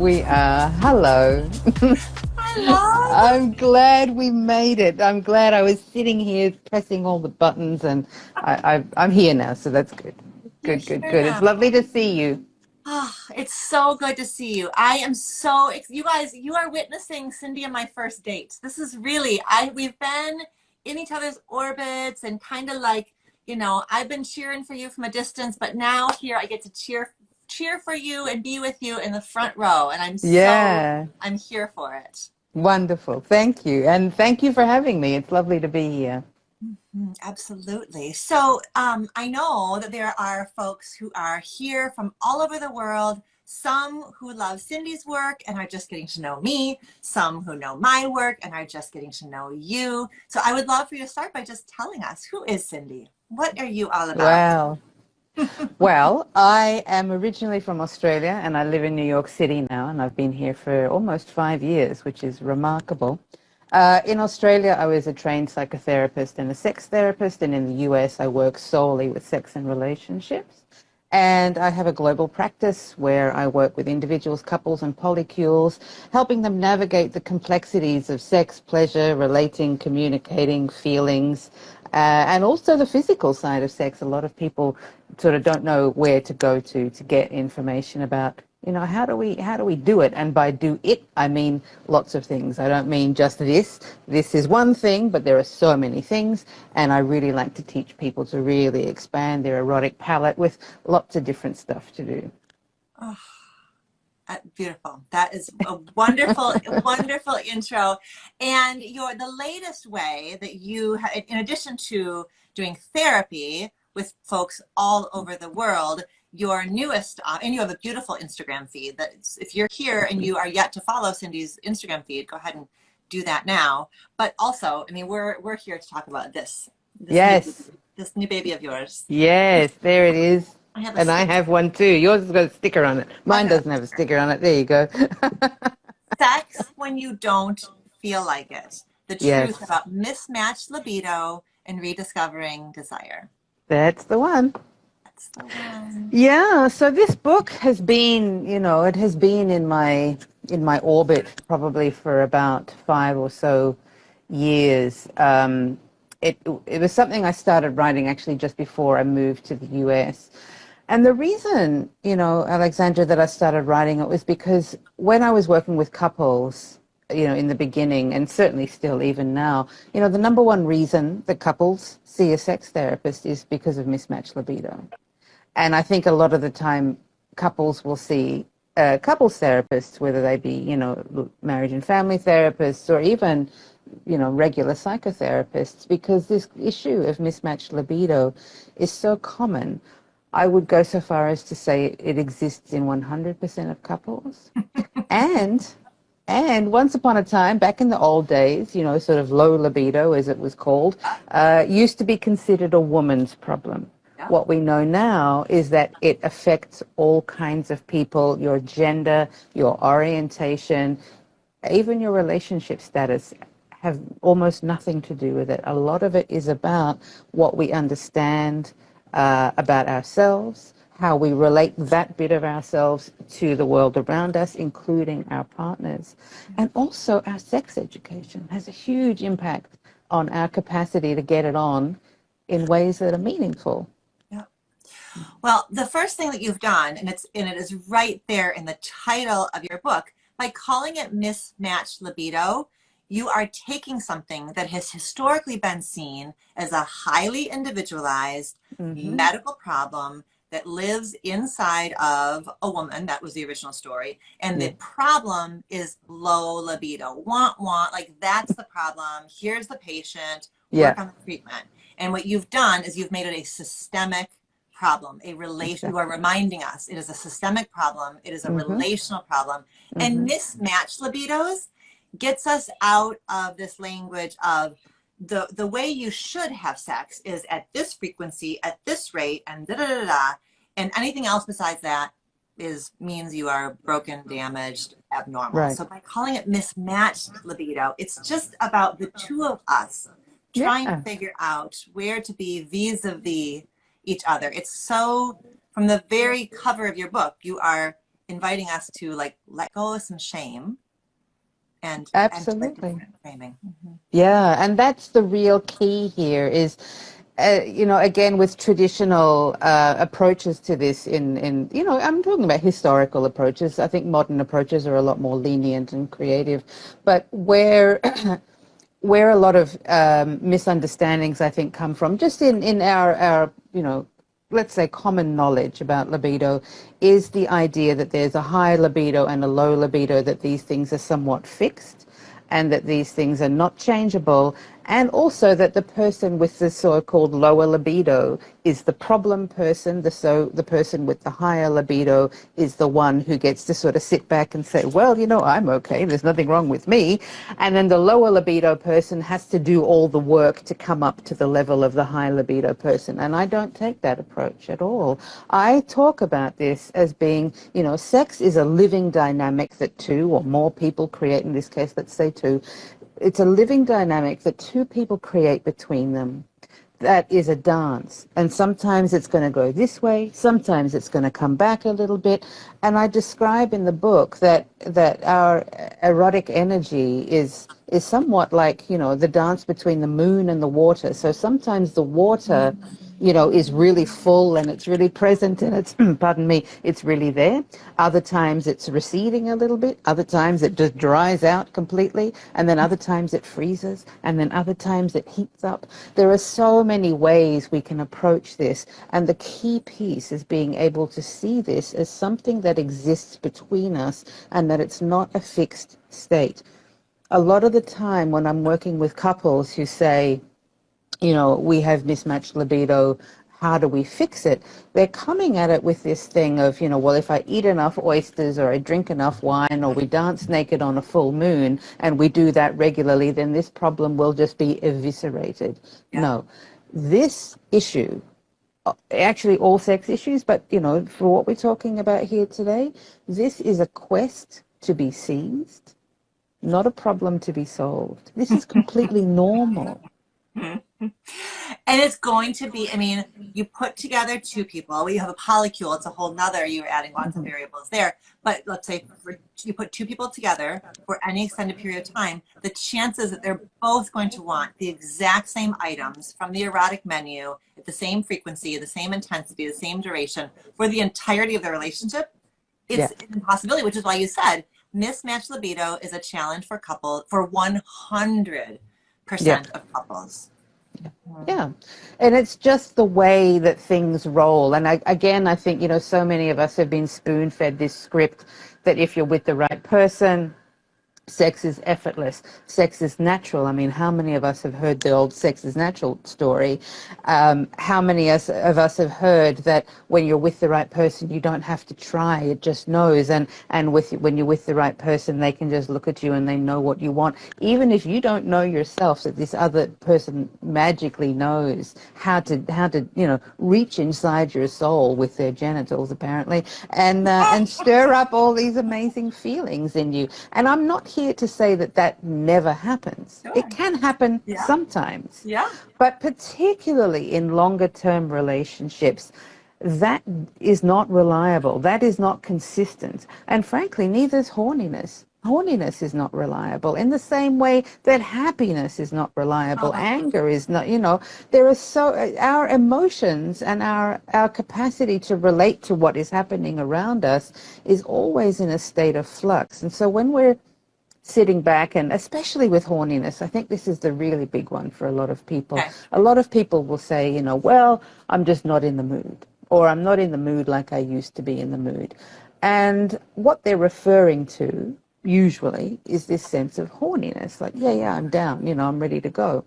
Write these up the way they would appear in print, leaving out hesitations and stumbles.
We are. Hello. Hello. I'm glad we made it. I'm glad I was sitting here pressing all the buttons and I'm here now, so that's good. You're Good, good, here good. It's now. lovely to see you. Oh, it's so good to see you. I am so you guys. You are witnessing Cindy and my first date. This is really we've been in each other's orbits and kind of like I've been cheering for you from a distance, but now here I get to cheer for you and be with you in the front row, and Yeah, I'm here for it. wonderful. Thank you. And thank you for having me. It's lovely to be here. Absolutely. So I know that there are folks who are here from all over the world, some who love Cindy's work and are just getting to know me, some who know my work and are just getting to know you. So I would love for you to start by just telling us, who is Cindy? What are you all about? Wow. Well, I am originally from Australia and I live in New York City now, and I've been here for almost 5 years, which is remarkable. In Australia, I was a trained psychotherapist and a sex therapist, and in the US, I work solely with sex and relationships. And I have a global practice where I work with individuals, couples, and polycules, helping them navigate the complexities of sex, pleasure, relating, communicating, feelings, and also the physical side of sex. A lot of people sort of don't know where to go to get information about, how do we do it? And by do it, I mean lots of things. I don't mean just this. This is one thing, but there are so many things. And I really like to teach people to really expand their erotic palette with lots of different stuff to do. Oh, beautiful. That is a wonderful, wonderful intro. And the latest way that in addition to doing therapy with folks all over the world, your newest, and you have a beautiful Instagram feed that if you're here and you are yet to follow Cindy's Instagram feed, go ahead and do that now. But also, I mean, we're here to talk about this new, Yes, this new baby of yours. yes, there it is. I have a And I sticker. have one too. Yours has got a sticker on it. I Mine have doesn't have a sticker on it. There you go. sex when you don't feel like it. The truth Yes, about mismatched libido and rediscovering desire. that's the one. That's the one. Yeah, so this book has been, it has been in my orbit probably for about 5 or so years. It was something I started writing actually just before I moved to the US. And the reason, Alexandra, that I started writing it was because when I was working with couples, in the beginning, and certainly still even now, the number one reason that couples see a sex therapist is because of mismatched libido. And I think a lot of the time couples will see couples therapists, whether they be, marriage and family therapists or even, regular psychotherapists, because this issue of mismatched libido is so common. I would go so far as to say it exists in 100% of couples. And and once upon a time, back in the old days, sort of low libido, as it was called, used to be considered a woman's problem. Yeah. What we know now is that it affects all kinds of people, your gender, your orientation, even your relationship status have almost nothing to do with it. A lot of it is about what we understand about ourselves, how we relate that bit of ourselves to the world around us, including our partners. And also our sex education has a huge impact on our capacity to get it on in ways that are meaningful. Yeah. Well, the first thing that you've done, and it is right there in the title of your book, by calling it mismatched libido, you are taking something that has historically been seen as a highly individualized Mm-hmm. medical problem that lives inside of a woman. That was the original story. And Yeah. the problem is low libido. Want, like that's the problem. Here's the patient, Yeah. work on the treatment. And what you've done is you've made it a systemic problem, you are Exactly. reminding us it is a systemic problem, it is a Mm-hmm. relational problem. And Mm-hmm. mismatched libidos gets us out of this language of the way you should have sex is at this frequency, at this rate, and da da da da. And anything else besides that means you are broken, damaged, abnormal. Right. So by calling it mismatched libido, it's just about the two of us trying to Yeah. figure out where to be vis-a-vis each other. It's so, from the very cover of your book, you are inviting us to like let go of some shame and enter a Absolutely. different framing. Mm-hmm. Yeah, and that's the real key here is, you know, again, with traditional approaches to this you know, I'm talking about historical approaches. I think modern approaches are a lot more lenient and creative, but where a lot of misunderstandings, I think, come from, just in our, you know, let's say common knowledge about libido, is the idea that there's a high libido and a low libido, that these things are somewhat fixed and that these things are not changeable, and also that the person with the so-called lower libido is the problem person, the person with the higher libido is the one who gets to sort of sit back and say, well, you know, I'm okay, there's nothing wrong with me. And then the lower libido person has to do all the work to come up to the level of the high libido person. And I don't take that approach at all. I talk about this as being, you know, sex is a living dynamic that two or more people create, in this case, let's say two. It's a living dynamic that two people create between them. That is a dance. And sometimes it's going to go this way, sometimes it's going to come back a little bit. And I describe in the book that our erotic energy is somewhat like, you know, the dance between the moon and the water. So sometimes the water, you know, is really full and it's really present and it's, pardon me, it's really there. Other times it's receding a little bit. Other times it just dries out completely. And then other times it freezes. And then other times it heats up. There are so many ways we can approach this. And the key piece is being able to see this as something that exists between us and that it's not a fixed state. A lot of the time when I'm working with couples who say, you know, we have mismatched libido, how do we fix it? They're coming at it with this thing of, you know, well, if I eat enough oysters or I drink enough wine or we dance naked on a full moon and we do that regularly, then this problem will just be eviscerated. Yeah. No, this issue, actually all sex issues, but, you know, for what we're talking about here today, this is a quest to be seized, not a problem to be solved. This is completely normal. And it's going to be, I mean, you put together two people, you have a polycule, it's a whole nother, you're adding lots of variables there. But let's say you put two people together for any extended period of time, the chances that they're both going to want the exact same items from the erotic menu at the same frequency, the same intensity, the same duration for the entirety of the relationship, it's an impossibility, which is why you said mismatched libido is a challenge for 100% of couples. Yeah. And it's just the way that things roll. And again, I think, you know, so many of us have been spoon-fed this script that if you're with the right person, sex is effortless, sex is natural. I mean, how many of us have heard the old sex is natural story? How many of us have heard that when you're with the right person, you don't have to try, it just knows. And when you're with the right person, they can just look at you and they know what you want. Even if you don't know yourself, that this other person magically knows how to you know, reach inside your soul with their genitals, apparently, and stir up all these amazing feelings in you. And I'm not here to say that never happens. Sure. It can happen sometimes. Yeah. But particularly in longer term relationships, that is not reliable. That is not consistent. And frankly, neither is horniness. Horniness is not reliable in the same way that happiness is not reliable. Anger is not, you know, our emotions and our capacity to relate to what is happening around us is always in a state of flux. And so when we're sitting back, and especially with horniness, I think this is the really big one for a lot of people. Okay. A lot of people will say, you know, well, I'm just not in the mood, or I'm not in the mood like I used to be in the mood. And what they're referring to usually is this sense of horniness, like, yeah, I'm down, you know, I'm ready to go.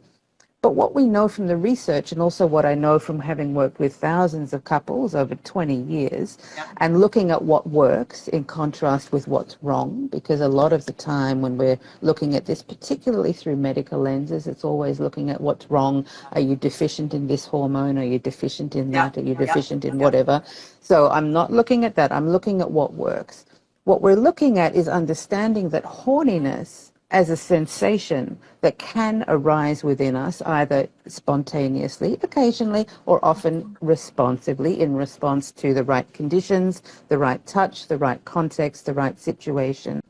But what we know from the research, and also what I know from having worked with thousands of couples over 20 years, and looking at what works in contrast with what's wrong, because a lot of the time when we're looking at this, particularly through medical lenses, it's always looking at what's wrong. Are you deficient in this hormone? Are you deficient in that? Are you deficient in whatever? So I'm not looking at that. I'm looking at what works. What we're looking at is understanding that horniness as a sensation that can arise within us, either spontaneously, occasionally, or often responsively, in response to the right conditions, the right touch, the right context, the right situation.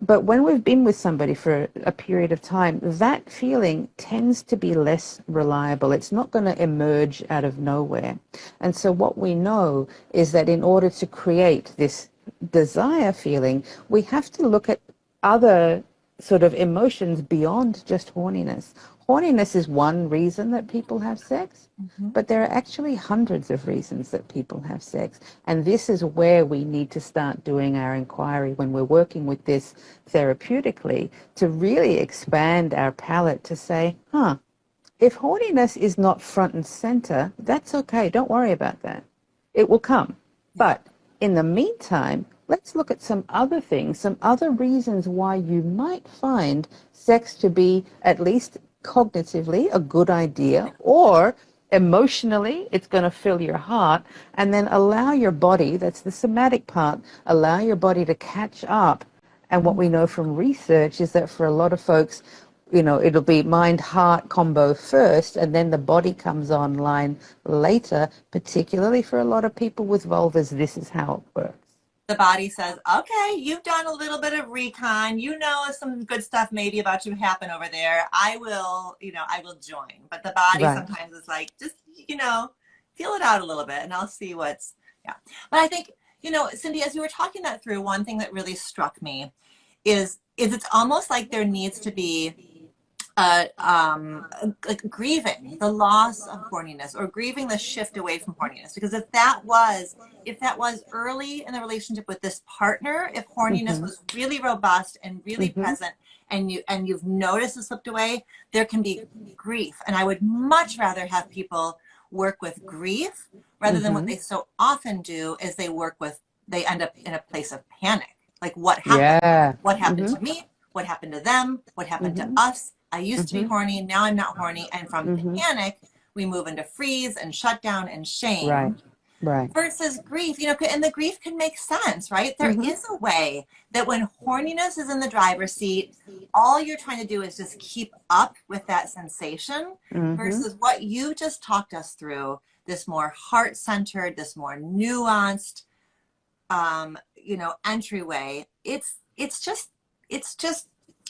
But when we've been with somebody for a period of time, that feeling tends to be less reliable. It's not going to emerge out of nowhere. And so what we know is that in order to create this desire feeling, we have to look at other sort of emotions beyond just horniness. Horniness is one reason that people have sex, but there are actually hundreds of reasons that people have sex. And this is where we need to start doing our inquiry when we're working with this therapeutically, to really expand our palette to say, if horniness is not front and center, that's okay. Don't worry about that. It will come. But in the meantime, let's look at some other things, some other reasons why you might find sex to be at least cognitively a good idea, or emotionally it's going to fill your heart, and then allow your body, that's the somatic part, allow your body to catch up. And what we know from research is that for a lot of folks, it'll be mind-heart combo first, and then the body comes online later, particularly for a lot of people with vulvas. This is how it works. The body says, okay, you've done a little bit of recon. You know, some good stuff maybe about to happen over there. I will join. But the body sometimes is like, just, feel it out a little bit and I'll see what's, But I think, Cindy, as you were talking that through, one thing that really struck me is it's almost like there needs to be like grieving the loss of horniness, or grieving the shift away from horniness. Because if that was early in the relationship with this partner, if horniness was really robust and really present, and you've noticed it slipped away, there can be grief. And I would much rather have people work with grief rather than what they so often do is they end up in a place of panic. Like, what happened? What happened to me? What happened to them? What happened to us? I used to be horny, now I'm not horny. And from panic, we move into freeze and shutdown and shame. Right. Versus grief, and the grief can make sense, right? There is a way that when horniness is in the driver's seat, all you're trying to do is just keep up with that sensation, versus what you just talked us through, this more heart-centered, this more nuanced, entryway. It's just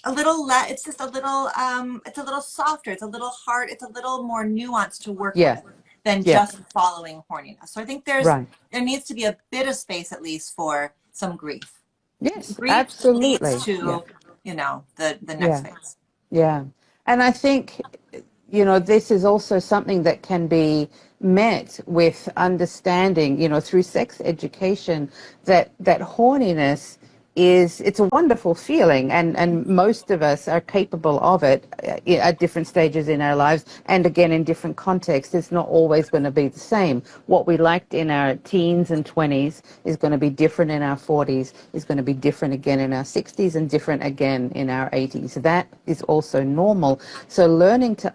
a little it's a little softer, it's a little hard, it's a little more nuanced to work with than just following horniness. So I think there needs to be a bit of space at least for some grief. Yes, Grief absolutely. leads to the next phase. Yeah. And I think this is also something that can be met with understanding, through sex education, that horniness it's a wonderful feeling, and most of us are capable of it at different stages in our lives, and again in different contexts. It's not always going to be the same. What we liked in our teens and 20s is going to be different in our 40s, is going to be different again in our 60s, and different again in our 80s. That is also normal. So learning to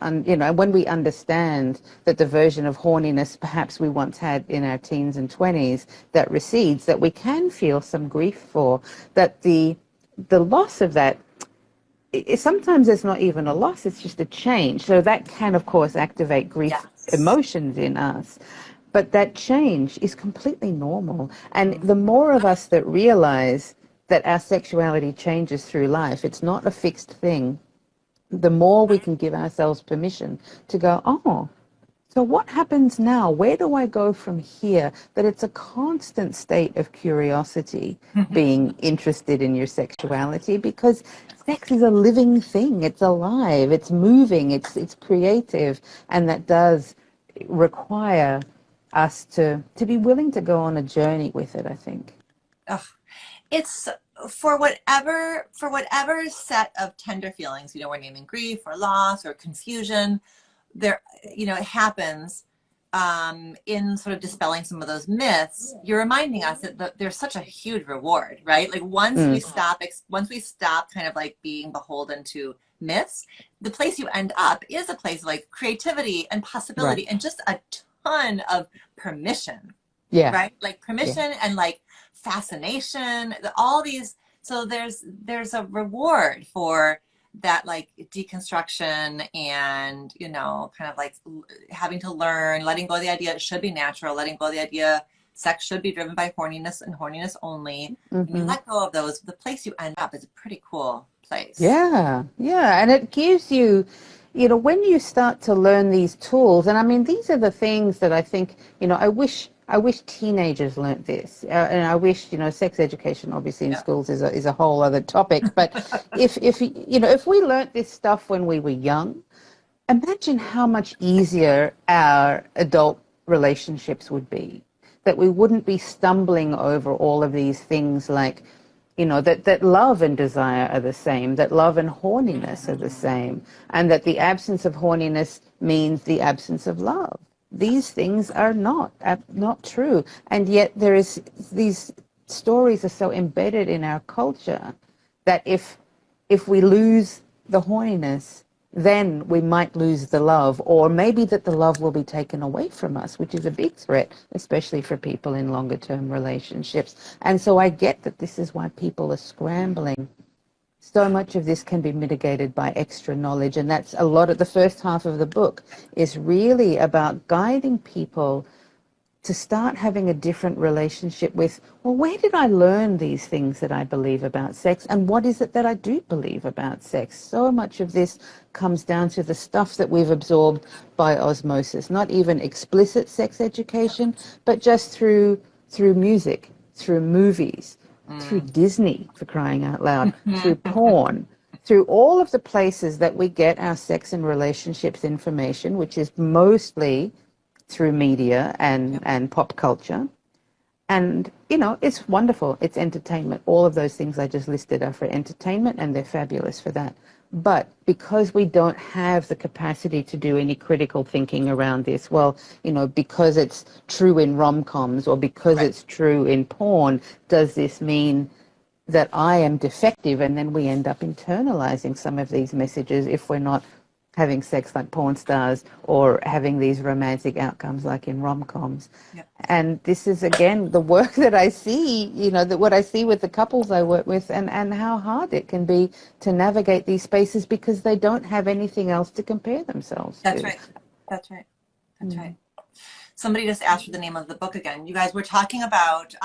when we understand that the version of horniness perhaps we once had in our teens and 20s that recedes, that we can feel some grief for, that the loss of that, sometimes it's not even a loss, it's just a change. So that can, of course, activate grief emotions in us. But that change is completely normal. And the more of us that realize that our sexuality changes through life, it's not a fixed thing, the more we can give ourselves permission to go, so what happens now? Where do I go from here? That it's a constant state of curiosity, being interested in your sexuality, because sex is a living thing. It's alive, it's moving, it's creative, and that does require us to be willing to go on a journey with it, I think. It's for whatever set of tender feelings, we're naming grief or loss or confusion, there, it happens in sort of dispelling some of those myths. You're reminding us that there's such a huge reward, right? Like once we stop kind of like being beholden to myths, the place you end up is a place of like creativity and possibility and just a ton of permission. Right? Like permission and like fascination, all these So there's a reward for that, like deconstruction and, you know, kind of like having to learn, letting go of the idea it should be natural, letting go of the idea sex should be driven by horniness and horniness only. When you let go of those, the place you end up is a pretty cool place. Yeah, yeah. And it gives you, you know, when you start to learn these tools, and I mean, these are the things that I think, you know, I wish teenagers learnt this. And I wish, you know, sex education obviously in Yeah. schools is a whole other topic. But if, you know, if we learnt this stuff when we were young, imagine how much easier our adult relationships would be, that we wouldn't be stumbling over all of these things like, you know, that love and desire are the same, that love and horniness are the same, and that the absence of horniness means the absence of love. These things are not true. And yet these stories are so embedded in our culture that if we lose the horniness, then we might lose the love, or maybe that the love will be taken away from us, which is a big threat, especially for people in longer term relationships. And so I get that this is why people are scrambling. So much of this can be mitigated by extra knowledge, and that's a lot of the first half of the book is really about guiding people to start having a different relationship with, well, where did I learn these things that I believe about sex, and what is it that I do believe about sex? So much of this comes down to the stuff that we've absorbed by osmosis, not even explicit sex education, but just through music, through movies, through Disney, for crying out loud, through porn, through all of the places that we get our sex and relationships information, which is mostly through media and pop culture. And, you know, it's wonderful. It's entertainment. All of those things I just listed are for entertainment, and they're fabulous for that. But because we don't have the capacity to do any critical thinking around this, well, you know, because it's true in rom-coms or because it's true in porn, does this mean that I am defective? And then we end up internalizing some of these messages if we're not having sex like porn stars or having these romantic outcomes like in rom-coms. Yep. And this is, again, the work that I see, you know, that what I see with the couples I work with, and how hard it can be to navigate these spaces because they don't have anything else to compare themselves That's to. right. That's right. That's right. Somebody just asked for the name of the book again. You guys were talking about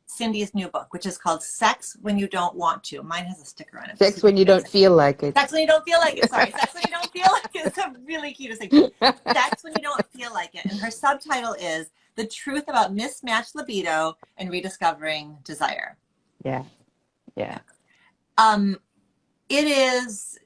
Cindy's new book, which is called Sex When You Don't Want to. Mine has a sticker on it. Sex When You Don't Feel Like It. Sex when you don't feel like it. Sorry. Sex when you don't feel like it. It's a really cute thing. Sex when you don't feel like it. And her subtitle is The Truth About Mismatched Libido and Rediscovering Desire. Yeah. Yeah. It is,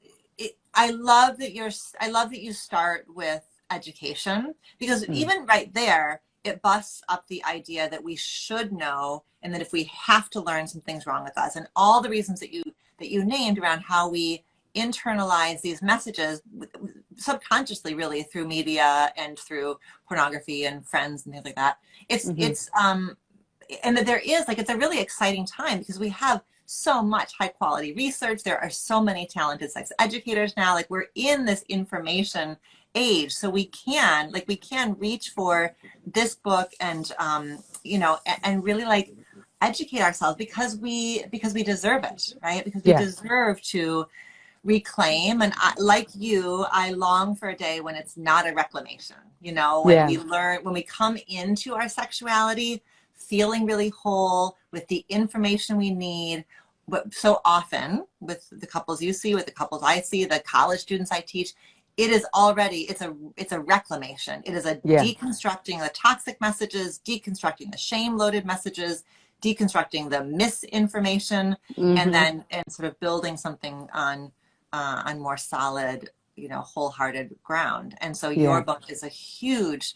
I love that you start with education, because even right there, it busts up the idea that we should know, and that if we have to learn, something's wrong with us, and all the reasons that you named around how we internalize these messages subconsciously, really, through media and through pornography and friends and things like that. It's and that there is, like, it's a really exciting time because we have so much high quality research. There are so many talented sex educators now. Like, we're in this information age, so we can reach for this book and you know, and really like educate ourselves because we deserve it, right? Because we deserve to reclaim. And like you, I long for a day when it's not a reclamation, you know, when we learn, when we come into our sexuality feeling really whole with the information we need. But so often with the couples you see, with the couples I see, the college students I teach, it is already, it's a reclamation. It is a deconstructing the toxic messages, deconstructing the shame-loaded messages, deconstructing the misinformation, and sort of building something on more solid, you know, wholehearted ground. And so your book is a huge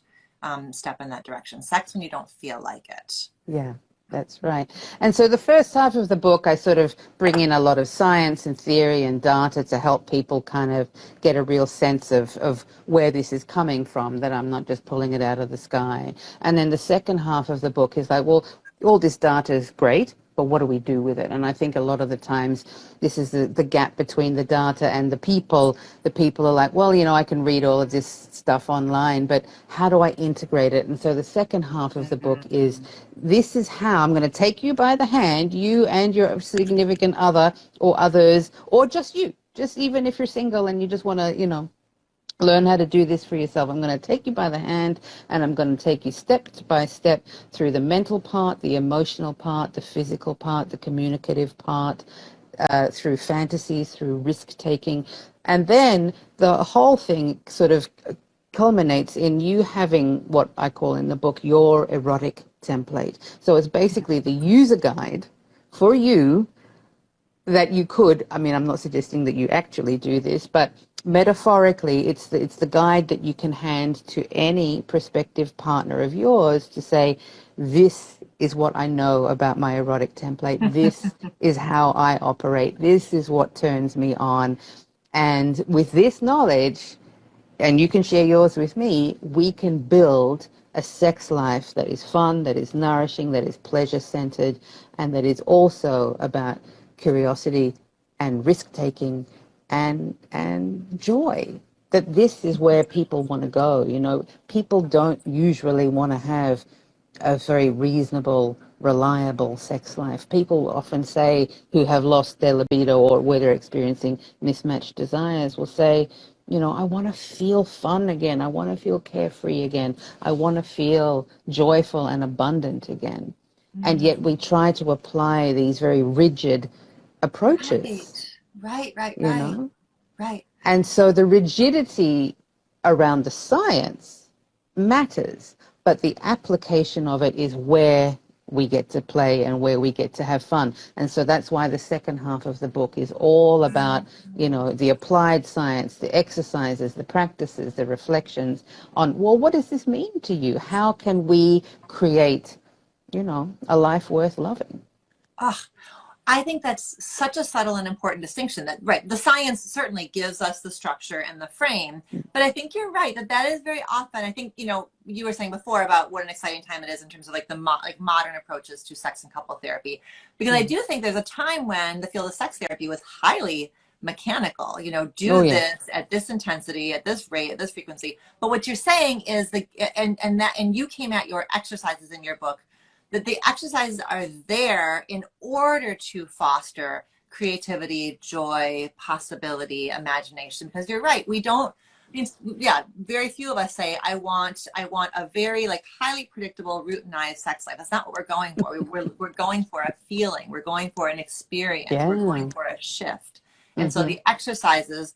step in that direction. Sex When You Don't Feel Like It. Yeah. That's right. And so the first half of the book, I sort of bring in a lot of science and theory and data to help people kind of get a real sense of where this is coming from, that I'm not just pulling it out of the sky. And then the second half of the book is like, well, all this data is great. but what do we do with it? And I think a lot of the times this is the gap between the data and the people. The people are like, well, I can read all of this stuff online, but how do I integrate it? And so the second half of the book is, this is how I'm going to take you by the hand, you and your significant other or others, or just you, just even if you're single and you just want to, learn how to do this for yourself. I'm going to take you by the hand, and I'm going to take you step by step through the mental part, the emotional part, the physical part, the communicative part, through fantasies, through risk-taking. And then the whole thing sort of culminates in you having what I call in the book your erotic template. So it's basically the user guide for you that you could, I mean, I'm not suggesting that you actually do this, but metaphorically, it's the guide that you can hand to any prospective partner of yours to say, this is what I know about my erotic template. This is how I operate. This is what turns me on. And with this knowledge, and you can share yours with me, we can build a sex life that is fun, that is nourishing, that is pleasure-centered, and that is also about curiosity and risk-taking and joy. That this is where people want to go. People don't usually want to have a very reasonable, reliable sex life. People often say, who have lost their libido or where they're experiencing mismatched desires, will say, I want to feel fun again. I want to feel carefree again. I want to feel joyful and abundant again. And yet we try to apply these very rigid approaches. Right. Right. And so the rigidity around the science matters, but the application of it is where we get to play and where we get to have fun. And so that's why the second half of the book is all about, the applied science, the exercises, the practices, the reflections on, well, what does this mean to you? How can we create, a life worth loving? Oh, I think that's such a subtle and important distinction that, right, the science certainly gives us the structure and the frame, but I think you're right that is very often, I think, you were saying before about what an exciting time it is in terms of like the modern approaches to sex and couple therapy, because I do think there's a time when the field of sex therapy was highly mechanical, this at this intensity, at this rate, at this frequency. But what you're saying is and you came at your exercises in your book, that the exercises are there in order to foster creativity, joy, possibility, imagination. Because you're right, very few of us say, I want a very highly predictable, routinized sex life. That's not what we're going for. We're going for a feeling. We're going for an experience. Yeah. We're going for a shift. And so the exercises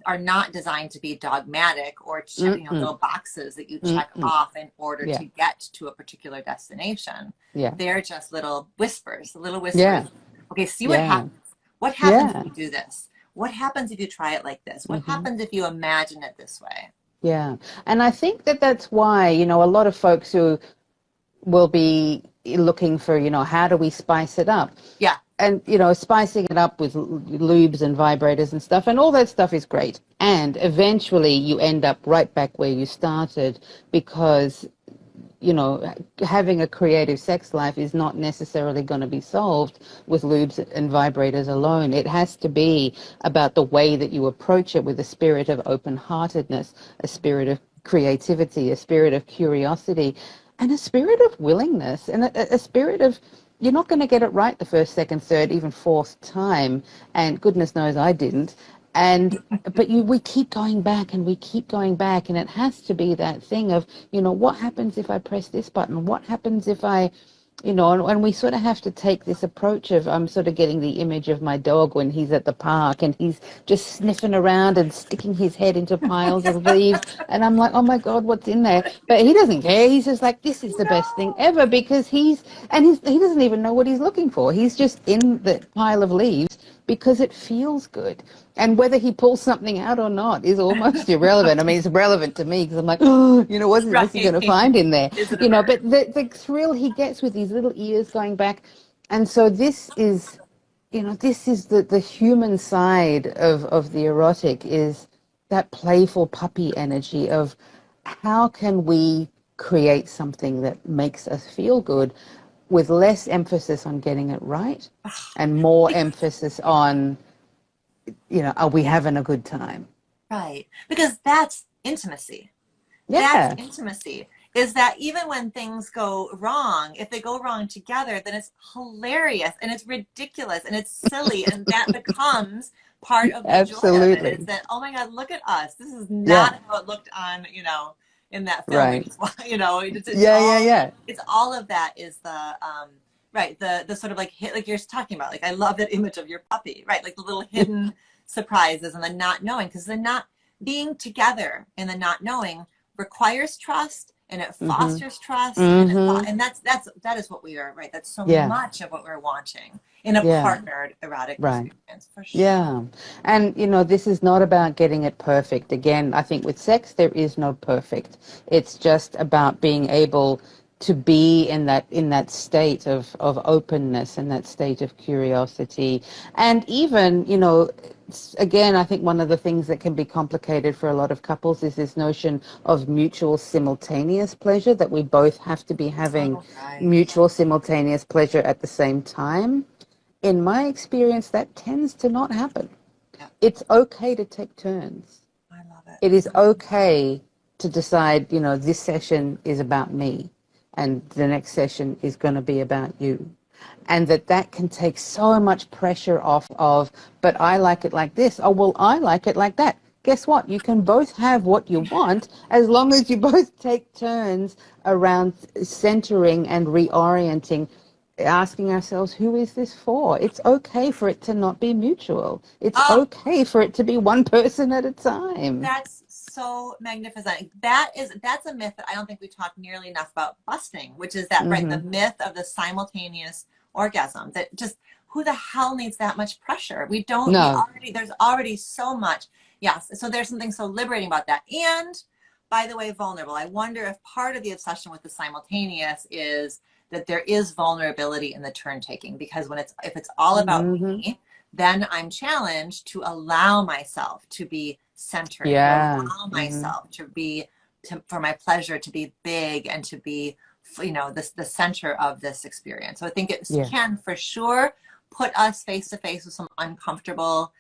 are not designed to be dogmatic or little boxes that you check off in order to get to a particular destination. They're just little whispers. Okay, see what happens. What happens if you do this? What happens if you try it like this? What happens if you imagine it this way? Yeah. And I think that's why, a lot of folks who will be looking for, how do we spice it up? Yeah. And, spicing it up with lubes and vibrators and stuff, and all that stuff is great. And eventually you end up right back where you started because, having a creative sex life is not necessarily going to be solved with lubes and vibrators alone. It has to be about the way that you approach it with a spirit of open-heartedness, a spirit of creativity, a spirit of curiosity, and a spirit of willingness, and a spirit of, you're not going to get it right the first, second, third, even fourth time. And goodness knows I didn't. But we keep going back and we keep going back. And it has to be that thing of, what happens if I press this button? What happens if I, and we sort of have to take this approach of, I'm sort of getting the image of my dog when he's at the park and he's just sniffing around and sticking his head into piles of leaves. And I'm like, oh my God, what's in there? But he doesn't care. He's just like, this is the best thing ever, because he doesn't even know what he's looking for. He's just in the pile of leaves because it feels good. And whether he pulls something out or not is almost irrelevant. I mean, it's relevant to me because I'm like, oh, what's he going to find in there? But the thrill he gets with these little ears going back. And so this is, the human side of the erotic, is that playful puppy energy of how can we create something that makes us feel good with less emphasis on getting it right and more emphasis on, are we having a good time? Right. Because that's intimacy. That's Yeah, intimacy. Is that even when things go wrong, if they go wrong together, then it's hilarious and it's ridiculous and it's silly. And that becomes part of the joy of it. Is absolutely. that, oh my God, look at us. This is Yeah, not how it looked on, in that film we right. just, it's Yeah, yeah, all, yeah. it's all of that is right. The sort of like hit, like you're talking about, like, I love that image of your puppy, right? Like the little hidden surprises and the not knowing, because the not being together and the not knowing requires trust, and it Mm-hmm. fosters trust, and Mm-hmm. that is what we are, right? That's so Yeah, much of what we're wanting in a yeah, partnered erotic right. experience, for sure. Yeah. And, this is not about getting it perfect. Again, I think with sex, there is no perfect. It's just about being able to be in that state of openness and that state of curiosity. And even, again, I think one of the things that can be complicated for a lot of couples is this notion of mutual simultaneous pleasure, that we both have to be having Oh, right. mutual simultaneous pleasure at the same time. In my experience, that tends to not happen. Yeah, It's okay to take turns. I love it. It is okay to decide, this session is about me and the next session is going to be about you. And that can take so much pressure off of, but I like it like this. Oh, well, I like it like that. Guess what? You can both have what you want as long as you both take turns around centering and reorienting, asking ourselves, who is this for? It's okay for it to not be mutual. It's Oh, okay for it to be one person at a time. that's so magnificent. That's a myth that I don't think we talk nearly enough about busting, which is that, right, the Mm-hmm. myth of the simultaneous orgasm. That just, who the hell needs that much pressure? No. There's already so much. Yes. So there's something so liberating about that. And by the way, vulnerable. I wonder if part of the obsession with the simultaneous is that there is vulnerability in the turn taking, because if it's all about Mm-hmm. me, then I'm challenged to allow myself to be centered, to Yeah. allow Mm-hmm. myself for my pleasure to be big and to be, the center of this experience. So I think it Yeah. can for sure put us face to face with some uncomfortable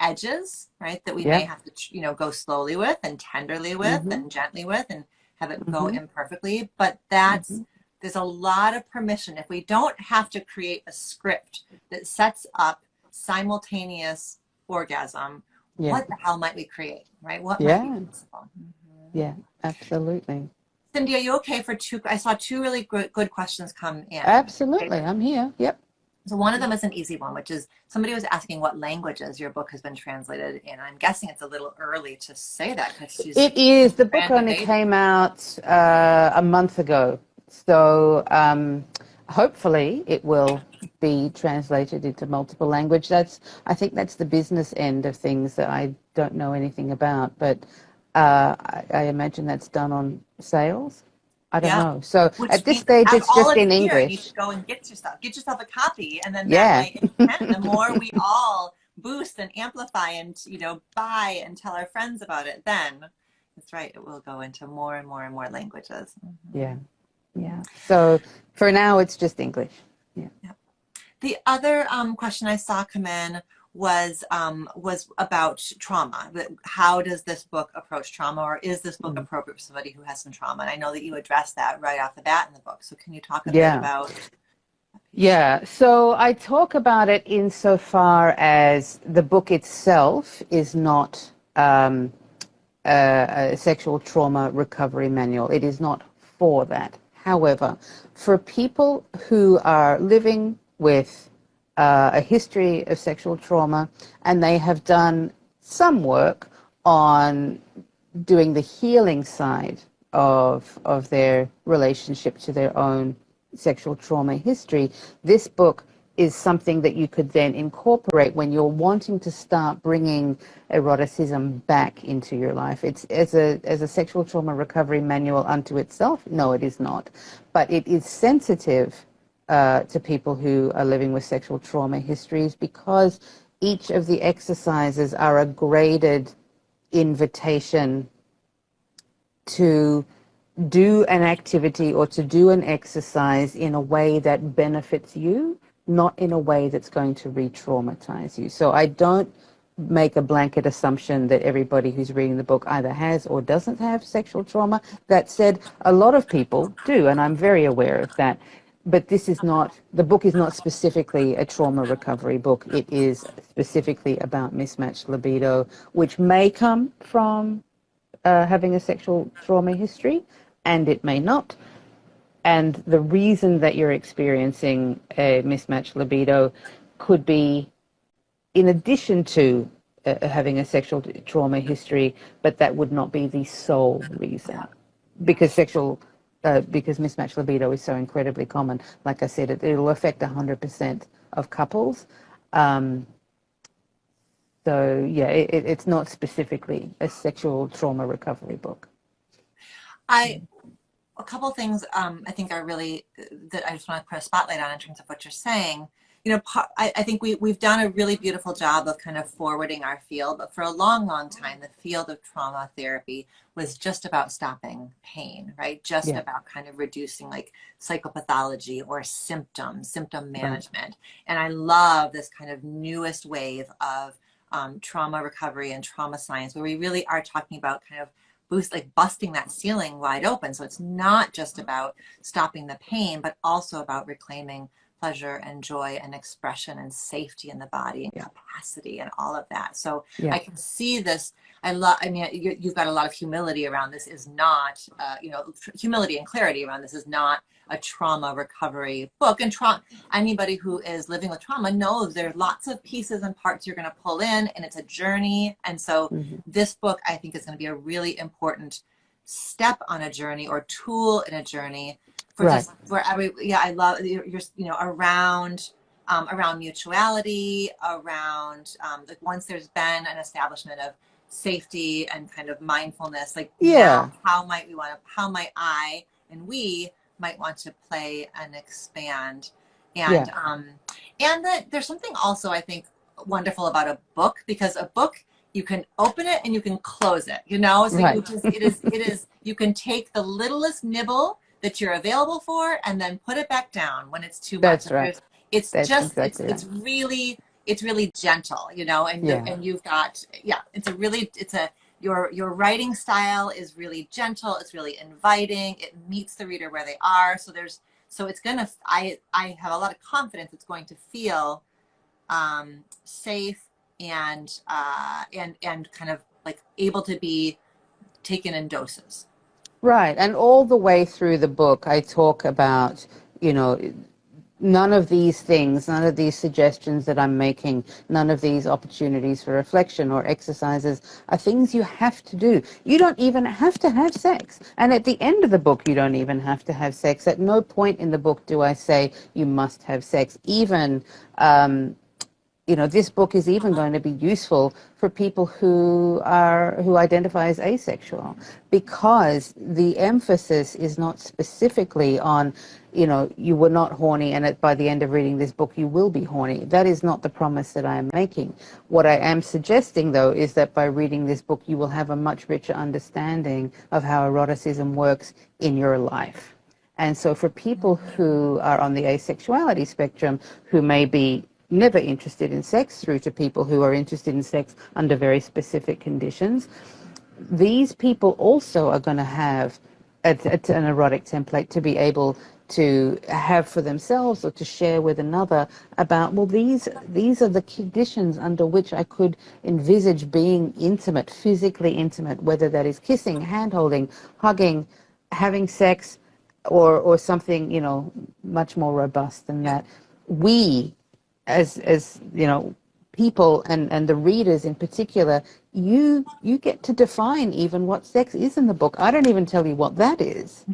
edges, right? That we may Yep. have to, go slowly with and tenderly with Mm-hmm. and gently with and have it go Mm-hmm. imperfectly. But Mm-hmm. there's a lot of permission. If we don't have to create a script that sets up simultaneous orgasm, Yeah. what the hell might we create, right? What might be Yeah. possible? Mhm. Yeah. Absolutely. Cindy, are you okay for two? I saw two really good questions come in. Okay. Absolutely. I'm here. Yep. So one of them is an easy one, which is somebody was asking what languages your book has been translated in. I'm guessing it's a little early to say that because she's It is. The book brand new only baby. came out a month ago. So hopefully it will be translated into multiple language. I think that's the business end of things that I don't know anything about, but I imagine that's done on sales. I don't Yeah. know. So Which at this means you stage, have it's all just of in it here and you English. should go and get yourself a copy. And then that Yeah. way, if you can, the more we all boost and amplify and, buy and tell our friends about it, then that's right. It will go into more and more and more languages. Yeah. Mhm. Yeah. So for now, it's just English. Yeah. Yeah. The other question I saw come in was about trauma. How does this book approach trauma, or is this book Mm. appropriate for somebody who has some trauma? And I know that you addressed that right off the bat in the book. So can you talk a bit Yeah. about that piece? Yeah, so I talk about it insofar as the book itself is not a sexual trauma recovery manual. It is not for that. However, for people who are living with a history of sexual trauma and they have done some work on doing the healing side of their relationship to their own sexual trauma history, this book is something that you could then incorporate when you're wanting to start bringing eroticism back into your life. It's as a sexual trauma recovery manual unto itself. No, it is not, but it is sensitive to people who are living with sexual trauma histories, because each of the exercises are a graded invitation to do an activity or to do an exercise in a way that benefits you, not in a way that's going to re-traumatize you. So I don't make a blanket assumption that everybody who's reading the book either has or doesn't have sexual trauma. That said, a lot of people do, and I'm very aware of that. But this is not, the book is not specifically a trauma recovery book. It is specifically about mismatched libido, which may come from having a sexual trauma history, and it may not. And the reason that you're experiencing a mismatched libido could be in addition to having a sexual trauma history, but that would not be the sole reason. Because because mismatched libido is so incredibly common. Like I said, it'll affect 100% of couples. So yeah, it's not specifically a sexual trauma recovery book. A couple of things I think are really that I just want to put a spotlight on in terms of what you're saying. You know, I think we've done a really beautiful job of kind of forwarding our field, but for a long, long time, the field of trauma therapy was just about stopping pain, right? Just about kind of reducing like psychopathology or symptom management. Right. And I love this kind of newest wave of trauma recovery and trauma science, where we really are talking about kind of busting that ceiling wide open. So it's not just about stopping the pain, but also about reclaiming pleasure and joy and expression and safety in the body and capacity and all of that. So I can see this. I mean, you've got a lot of humility around this. Is not, humility and clarity around this is not a trauma recovery book. And anybody who is living with trauma knows there's lots of pieces and parts you're going to pull in, and it's a journey. And so this book, I think, is going to be a really important step on a journey or tool in a journey for I love you're around mutuality, around like once there's been an establishment of safety and kind of mindfulness, like now, how might I and we might want to play and expand, and that there's something also I think wonderful about a book, because a book, you can open it and you can close it, so it is you can take the littlest nibble that you're available for and then put it back down when it's too much. That's right. It's really gentle, and you've got your writing style is really gentle, it's really inviting, it meets the reader where they are. So it's gonna, I have a lot of confidence it's going to feel safe and kind of like able to be taken in doses. Right. And all the way through the book, I talk about, none of these things, none of these suggestions that I'm making, none of these opportunities for reflection or exercises are things you have to do. You don't even have to have sex. And at the end of the book, you don't even have to have sex. At no point in the book do I say you must have sex. Even, this book is even going to be useful for people who identify as asexual, because the emphasis is not specifically on, you were not horny and by the end of reading this book you will be horny. That is not the promise that I am making. What I am suggesting, though, is that by reading this book you will have a much richer understanding of how eroticism works in your life. And so for people who are on the asexuality spectrum, who may be never interested in sex, through to people who are interested in sex under very specific conditions, these people also are going to have an erotic template to be able to have for themselves or to share with another about, well, these are the conditions under which I could envisage being intimate, physically intimate, whether that is kissing, hand-holding, hugging, having sex, or something, much more robust than that. We, as people and the readers in particular, you get to define even what sex is in the book. I don't even tell you what that is.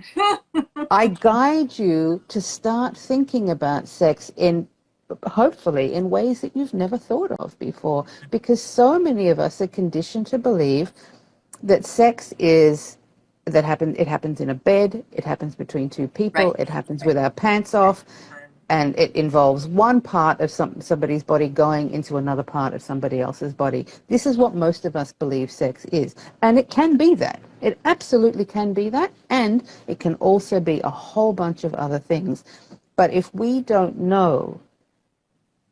I guide you to start thinking about sex hopefully in ways that you've never thought of before, because so many of us are conditioned to believe that sex it happens in a bed, it happens between two people, it happens with our pants off. and it involves one part of somebody's body going into another part of somebody else's body. This is what most of us believe sex is. And it can be that. It absolutely can be that. And it can also be a whole bunch of other things. But if we don't know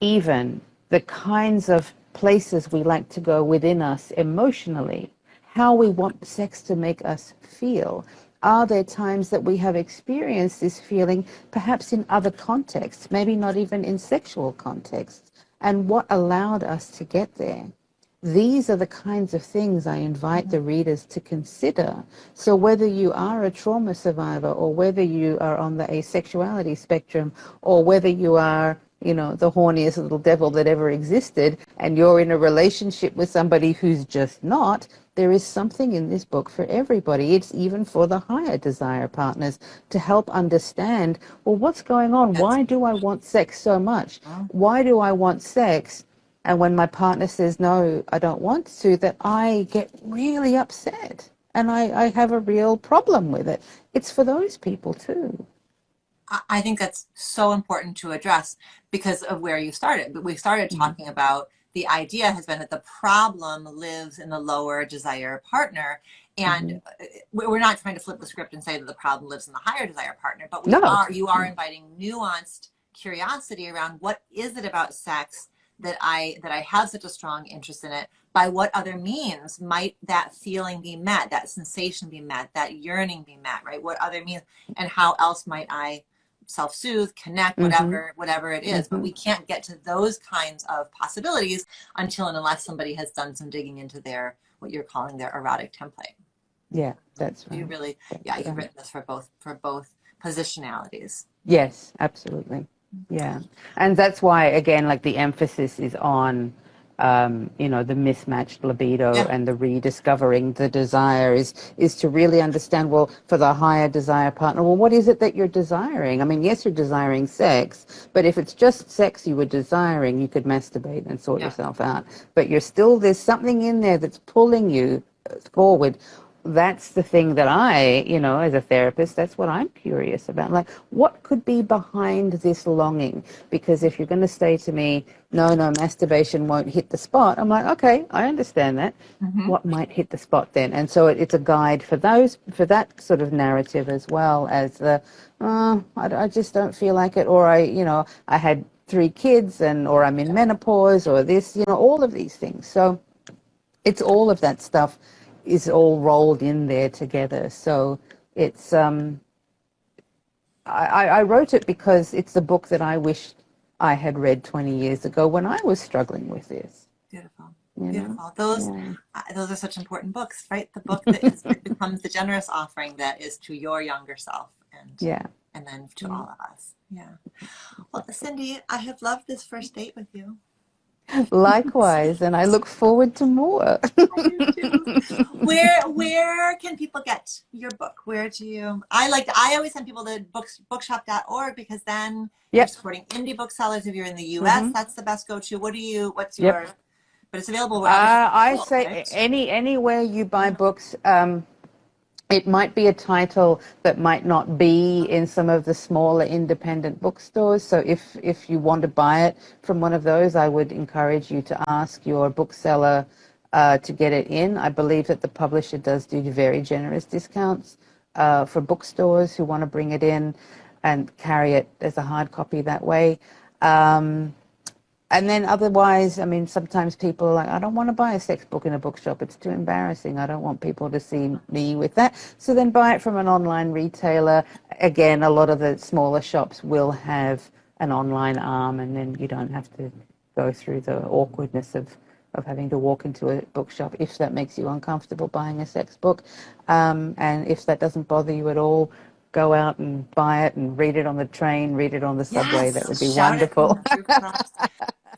even the kinds of places we like to go within us emotionally, how we want sex to make us feel. Are there times that we have experienced this feeling, perhaps in other contexts, maybe not even in sexual contexts, and what allowed us to get there? These are the kinds of things I invite the readers to consider. So whether you are a trauma survivor, or whether you are on the asexuality spectrum, or whether you are, you know, the horniest little devil that ever existed, and you're in a relationship with somebody who's just not, there is something in this book for everybody. It's even for the higher desire partners to help understand, well, what's going on? Why do I want sex so much? Why do I want sex? And when my partner says, no, I don't want to, that I get really upset and I have a real problem with it. It's for those people too. I think that's so important to address because of where you started. But we started talking about the idea has been that the problem lives in the lower desire partner. And we're not trying to flip the script and say that the problem lives in the higher desire partner, but you are inviting nuanced curiosity around what is it about sex that I have such a strong interest in it. By what other means might that feeling be met, that sensation be met, that yearning be met, right? What other means, and how else might I self-soothe, connect, whatever it is. But we can't get to those kinds of possibilities until and unless somebody has done some digging into their, what you're calling their erotic template. Yeah, that's right. You really, you've written this for both positionalities. Yes, absolutely. Yeah. And that's why, again, like the emphasis is on, you know, the mismatched libido and the rediscovering the desire is to really understand, well, for the higher desire partner, well, what is it that you're desiring? I mean, yes, you're desiring sex, but if it's just sex you were desiring, you could masturbate and sort yourself out. But there's something in there that's pulling you forward. That's the thing that I, you know, as a therapist, that's what I'm curious about. Like, what could be behind this longing? Because if you're going to say to me, no, masturbation won't hit the spot, I'm like, okay, I understand that. What might hit the spot then? And so it's a guide for that sort of narrative, as well as the, I just don't feel like it, or I had 3 kids, or I'm in menopause, or this, all of these things. So it's all of that stuff is all rolled in there together. So it's I wrote it because it's the book that I wished I had read 20 years ago when I was struggling with this. Beautiful. Beautiful. Those are such important books, right? The book that becomes the generous offering that is to your younger self and then to all of us. Yeah. Well, Cindy, I have loved this first date with you. Likewise, and I look forward to more. I do too. Where can people get your book? Where do you? I always send people to bookshop.org because then you're supporting indie booksellers. If you're in the U.S., that's the best go-to. What's your? But it's available wherever. I say anywhere you buy books. It might be a title that might not be in some of the smaller independent bookstores. So if you want to buy it from one of those, I would encourage you to ask your bookseller to get it in. I believe that the publisher does do very generous discounts for bookstores who want to bring it in and carry it as a hard copy that way. And then otherwise, I mean, sometimes people are like, I don't want to buy a sex book in a bookshop. It's too embarrassing. I don't want people to see me with that. So then buy it from an online retailer. Again, a lot of the smaller shops will have an online arm, and then you don't have to go through the awkwardness of having to walk into a bookshop if that makes you uncomfortable buying a sex book. And if that doesn't bother you at all, go out and buy it and read it on the train, read it on the subway. That would be wonderful.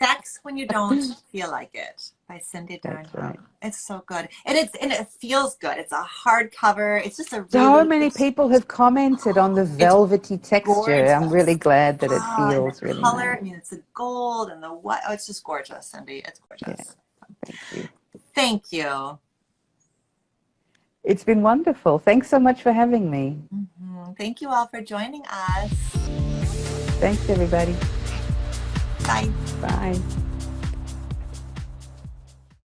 Sex When You Don't Feel Like It by Cindy Darnham. Right. It's so good. And it feels good. It's a hardcover. It's just a really so many people have commented on the velvety texture. Gorgeous. I'm really glad that it feels really color. nice. I mean, it's the gold and the white. Oh, it's just gorgeous, Cindy. It's gorgeous. Yeah. Thank you. Thank you. It's been wonderful. Thanks so much for having me. Thank you all for joining us. Thanks, everybody. Bye. Bye.